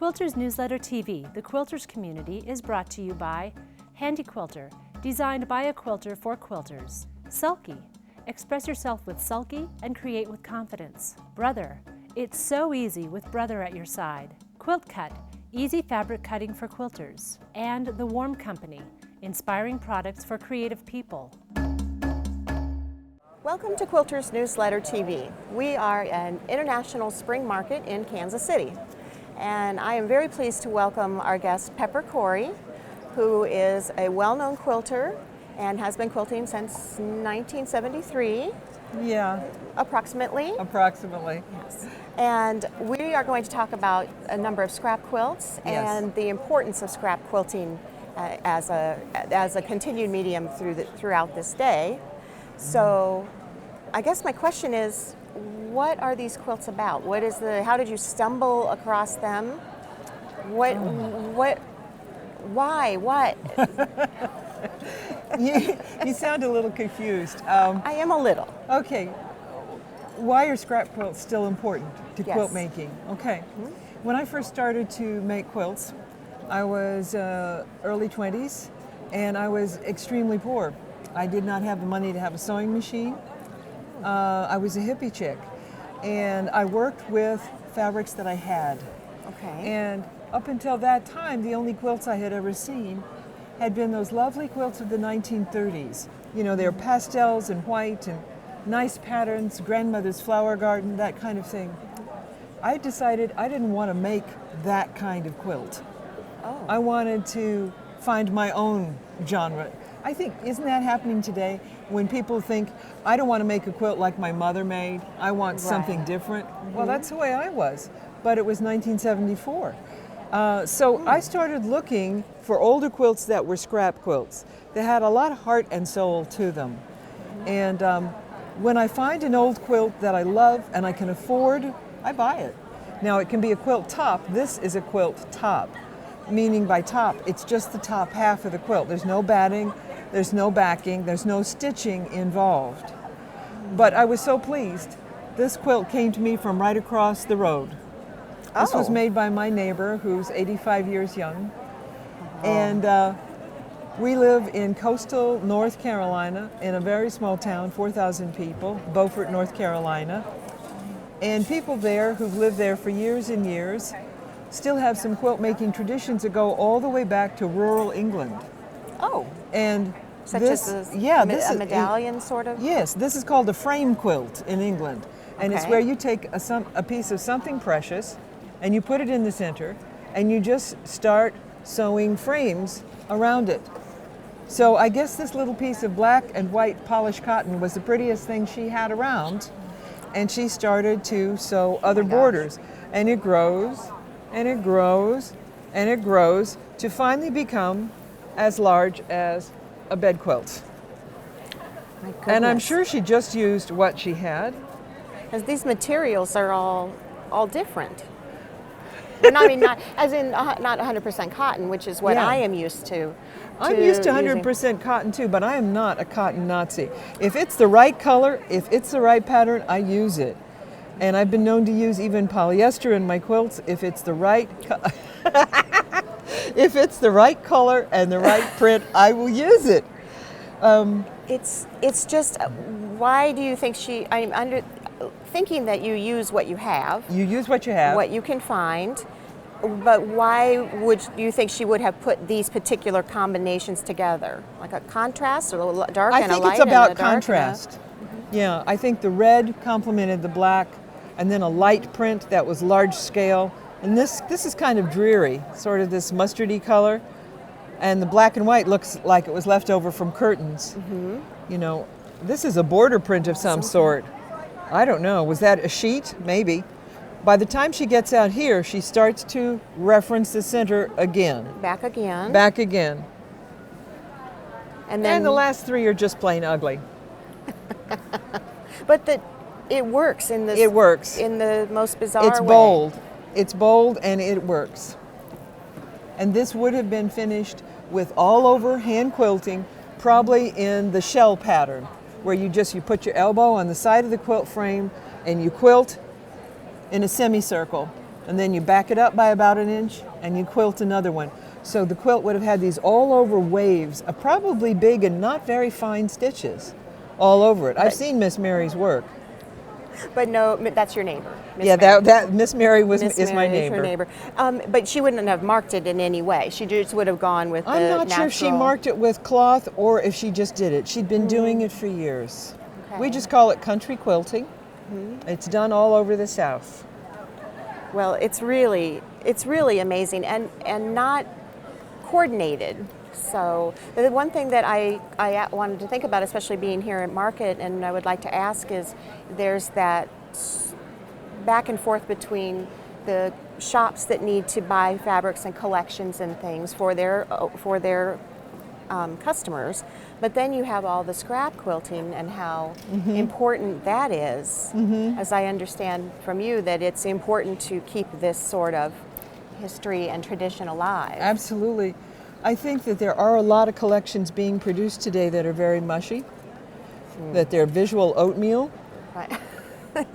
Quilters Newsletter TV, the Quilters community, is brought to you by Handy Quilter, designed by a quilter for quilters. Sulky, express yourself with Sulky and create with confidence. Brother, it's so easy with Brother at your side. Quilt Cut, easy fabric cutting for quilters. And The Warm Company, inspiring products for creative people. Welcome to Quilters Newsletter TV. We are an international spring market in Kansas City. And I am very pleased to welcome our guest, Cory, who is a well-known quilter and has been quilting since 1973. Yeah. Approximately. Approximately. Yes. And we are going to talk about a number of scrap quilts and the importance of scrap quilting as a continued medium throughout this day. So I guess my question is, what are these quilts about? How did you stumble across them? Why? What? You sound a little confused. I am a little. Okay. Why are scrap quilts still important to quilt making? Okay. Mm-hmm. When I first started to make quilts, I was early 20s and I was extremely poor. I did not have the money to have a sewing machine. I was a hippie chick, and I worked with fabrics that I had. Okay. And up until that time, the only quilts I had ever seen had been those lovely quilts of the 1930s. You know, they're pastels and white and nice patterns, grandmother's flower garden, that kind of thing. I decided I didn't want to make that kind of quilt. Oh. I wanted to find my own genre. I think, isn't that happening today? When people think, I don't want to make a quilt like my mother made, I want something different. Mm-hmm. Well, that's the way I was, but it was 1974. So I started looking for older quilts that were scrap quilts. They had a lot of heart and soul to them. And when I find an old quilt that I love and I can afford, I buy it. Now it can be a quilt top. This is a quilt top, meaning by top, it's just the top half of the quilt. There's no batting, there's no backing, there's no stitching involved. But I was so pleased. This quilt came to me from right across the road. This was made by my neighbor, who's 85 years young. And we live in coastal North Carolina in a very small town, 4,000 people, Beaufort, North Carolina. And people there who've lived there for years and years still have some quilt making traditions that go all the way back to rural England. Oh. And such this, as this a medallion sort of? Yes, this is called a frame quilt in England. And it's where you take a piece of something precious and you put it in the center and you just start sewing frames around it. So I guess this little piece of black and white polished cotton was the prettiest thing she had around, and she started to sew other borders. And it grows and it grows and it grows to finally become as large as a bed quilt. My goodness. And I'm sure she just used what she had. Because these materials are all different. Well, I mean, not 100% cotton, which is what I am used to. I'm used to 100% cotton too, but I am not a cotton Nazi. If it's the right color, if it's the right pattern, I use it. And I've been known to use even polyester in my quilts if it's the right if it's the right color and the right print, I will use it. It's just, why do you think thinking that you use what you have. You use what you have. What you can find. But why would you think she would have put these particular combinations together? Like a contrast, or a dark and a light? I think it's about contrast. Yeah, I think the red complemented the black, and then a light print that was large scale. And this is kind of dreary, sort of this mustardy color. And the black and white looks like it was left over from curtains. Mm-hmm. You know, this is a border print of some sort. I don't know, was that a sheet? Maybe. By the time she gets out here, she starts to reference the center again. Back again. Back again. And then the last three are just plain ugly. But it works in this. It works. In the most bizarre way. It's bold. It's bold and it works. And this would have been finished with all over hand quilting, probably in the shell pattern, where you put your elbow on the side of the quilt frame and you quilt in a semicircle. and then you back it up by about an inch, and you quilt another one. So the quilt would have had these all over waves of probably big and not very fine stitches all over it. I've seen Miss Mary's work. But no, that's your neighbor. Miss Yeah, Mary. that Miss Mary is my Mary is neighbor. her neighbor. But she wouldn't have marked it in any way. She just would have gone with I'm the not sure if she natural- marked it with cloth or if she just did it. She'd been doing it for years. Okay. We just call it country quilting. It's done all over the South. Well, it's really amazing and not coordinated. So the one thing that I wanted to think about, especially being here at Market, and I would like to ask is, there's that back and forth between the shops that need to buy fabrics and collections and things for their customers, but then you have all the scrap quilting and how important that is. As I understand from you, that it's important to keep this sort of history and tradition alive. Absolutely. I think that there are a lot of collections being produced today that are very mushy, that they're visual oatmeal. Right.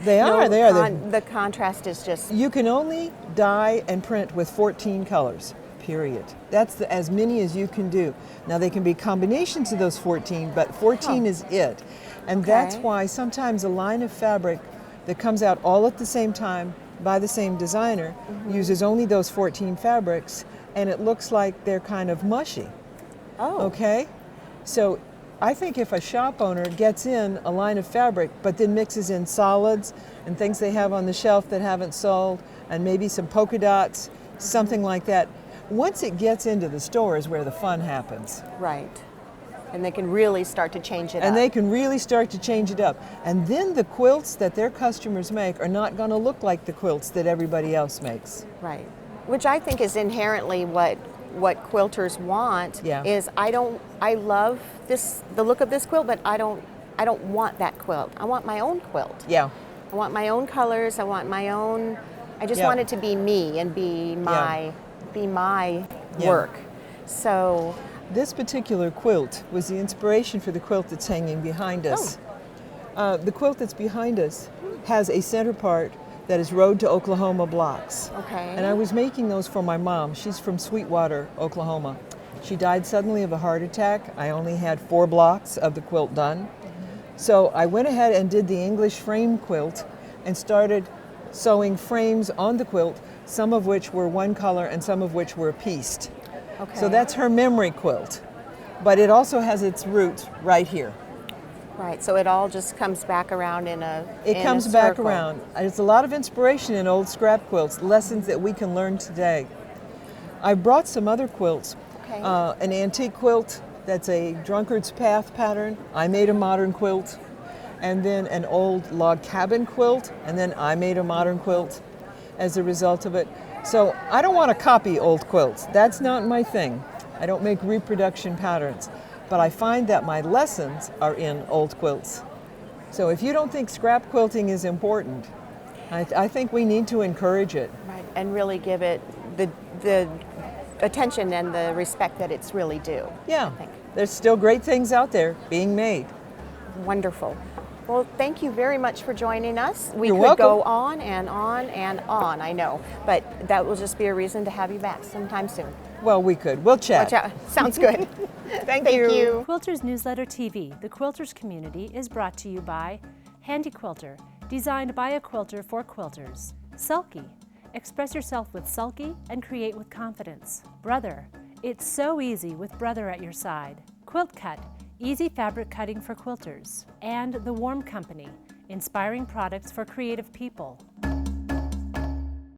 They are. The contrast is just... You can only dye and print with 14 colors, period. That's as many as you can do. Now, they can be combinations of those 14, but 14 is it. And that's why sometimes a line of fabric that comes out all at the same time by the same designer uses only those 14 fabrics, and it looks like they're kind of mushy. Oh. Okay? So I think if a shop owner gets in a line of fabric but then mixes in solids and things they have on the shelf that haven't sold, and maybe some polka dots, something like that, once it gets into the store is where the fun happens. Right. And they can really start to change it up. And they can really start to change it up. And then the quilts that their customers make are not going to look like the quilts that everybody else makes. Right. Which I think is inherently what quilters want. Yeah. Is I love the look of this quilt, but I don't want that quilt. I want my own quilt. Yeah. I want my own colors. I want my own. I just want it to be me and be my work. So this particular quilt was the inspiration for the quilt that's hanging behind us. The quilt that's behind us has a center part that is Road to Oklahoma blocks. Okay. And I was making those for my mom. She's from Sweetwater, Oklahoma. She died suddenly of a heart attack. I only had 4 blocks of the quilt done. So I went ahead and did the English frame quilt and started sewing frames on the quilt, some of which were one color and some of which were pieced. Okay. So that's her memory quilt. But it also has its roots right here. Right, so it all just comes back around in a It comes back around. There's a lot of inspiration in old scrap quilts, lessons that we can learn today. I brought some other quilts. Okay. An antique quilt that's a drunkard's path pattern. I made a modern quilt. And then an old log cabin quilt, and then I made a modern quilt as a result of it. So I don't want to copy old quilts. That's not my thing. I don't make reproduction patterns. But I find that my lessons are in old quilts. So if you don't think scrap quilting is important, I think we need to encourage it. Right, and really give it the attention and the respect that it's really due. Yeah, I think. there's still great things out there being made. Wonderful. Well, thank you very much for joining us. We You're could welcome. go on and on and on, I know, but that will just be a reason to have you back sometime soon. Well, we could. We'll chat. Watch out. Sounds good. Thank Thank you. you. Quilters Newsletter TV, the Quilters community, is brought to you by Handy Quilter, designed by a quilter for quilters. Sulky, express yourself with Sulky and create with confidence. Brother, it's so easy with Brother at your side. Quilt Cut, easy fabric cutting for quilters. And The Warm Company, inspiring products for creative people.